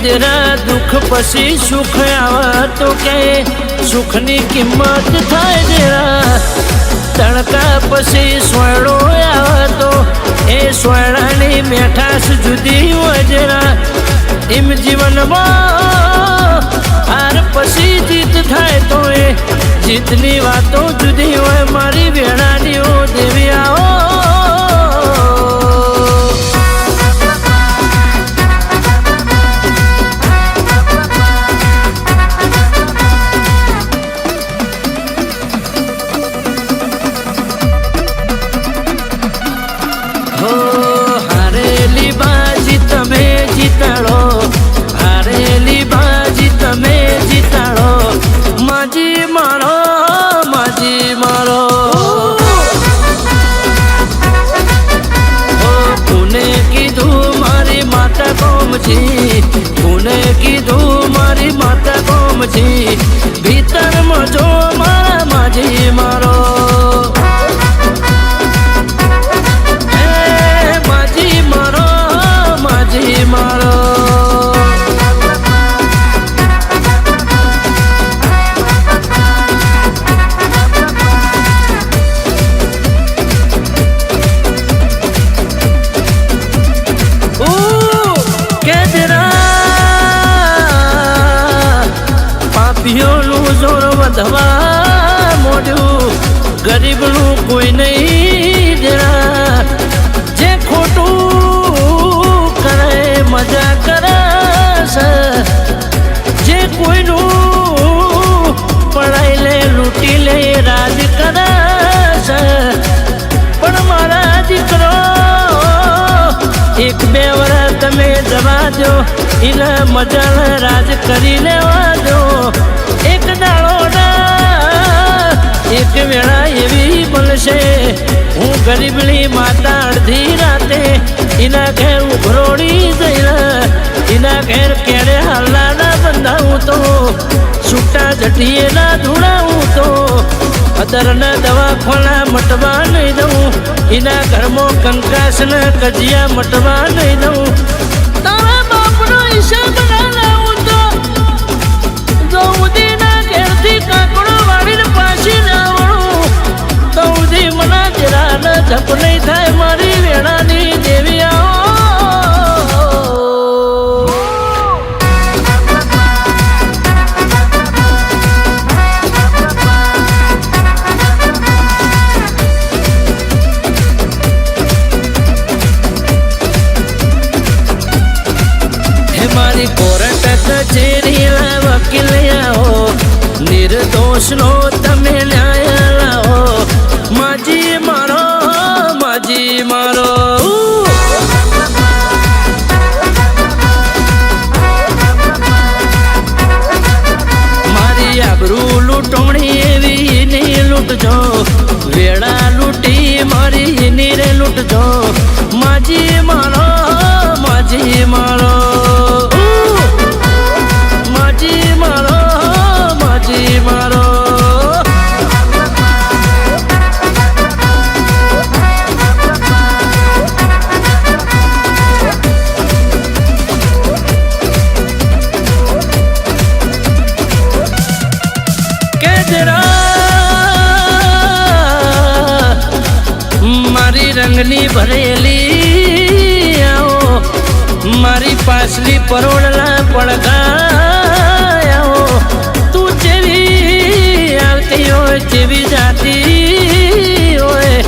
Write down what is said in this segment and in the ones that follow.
દેરા દુઃખ પછી સુખ આવે તો કે સુખની કિંમત થાય દેરા તણકા પછી સોયડો આવે તો એ સોયડાની મેઠાશ જુદી હોય દેરા એમ જીવનમાં હાર પછી જીત થાય તો એ જીતની વાતો જુદી હોય મારી વેળાની ઓ દેવી આવો હારેલી બાજી તમે જીતાડો હારેલી બાજી તમે જીતાડો માજી મારો માજી મારો કોને કીધું મારી માતા કોમજી કોને કીધું મારી માતા કોમજી ભીતરમાં જો મારા માજી મારો વધવા મોડ્યું ગરીબનું કોઈ નહીં જરા જે ખોટું કરે મજા કરે જે કોઈનું પડાઈ લે લૂંટી લે રાજ કરે પણ મારા દીકરો એક બે વર્ષ તમે જવા દો એને મજા રાજ કરી લેવા દો એક દાડો એક વેળા એવી બનશે હું ગરીબની માતા અડધી રાતે એના ઘેર ઉભરોડી જઈને એના ઘેર કેડે હાલના ના બંધાવું તો છૂટા જટીએ ના ધૂણાવું તો અદરના દવાખાના મટવા નહીં દઉં એના ઘરમાં કંકાસના કજિયા મટવા નહીં દઉં તારા બાપનો હિસાબ ના લાવું તો દઉદીના ઘેરથી કાકડો વાળીને પાછી લાવણું દઉદી મના જરા જપ નહીં થાય મારી વેળાની દેવી આવો મારી કોર્ટ કચેરી વકીલ આવો નિર્દોષનો તમે ન્યાય લાવો માજી મારો માજી મારો મારી આબરૂ લૂંટણી એવી નહીં લૂંટજો વેળા લૂંટી મારી નીરે લૂંટજો માજી મારો માજી મારો માજી મારો માજી મારો કે જરા મારી રંગની ભરેલી આવો મારી પાછલી પરોળના પડઘાયો તું જેવી આવતી હોય જેવી જાતી હોય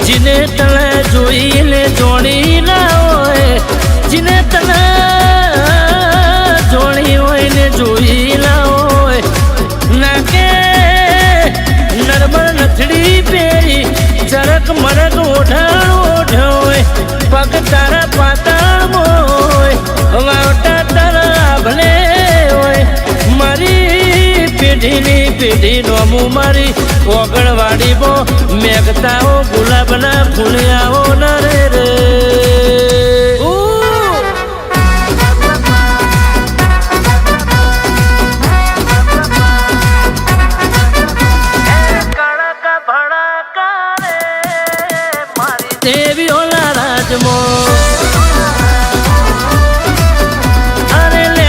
જીને તને જોઈને જોડી ના હોય જીને તને જોડી હોય ને જોઈ ના હોય ના કે નરમર નથડી પહેરી ચરક મરક ઓઢાણ ઓઢ્યો હોય પગ તારા પાતાળમાં હોય વાવટા તારા ભલે હોય મારી પેઢીની પેઢી નોમું મારી ઓગણવાડી બો મેઘતાઓ ગુલાબના ફૂલિયાઓ ન રે રે દેવીઓના રાજમાં અરે લે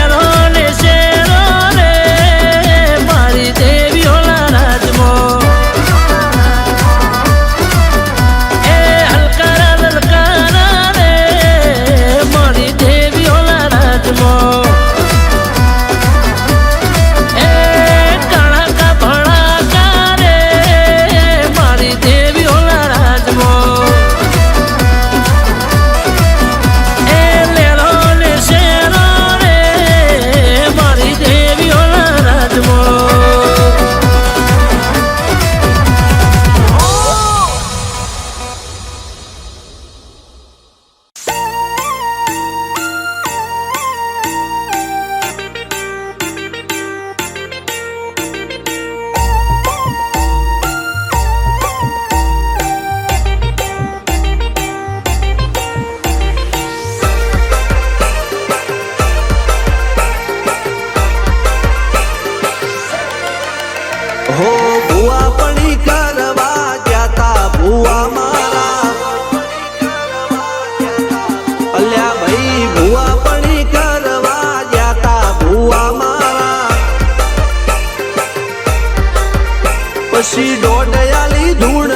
ભુવા પડી કરવા જાતા ભુવા મારા પછી દોડયાલી ધૂણ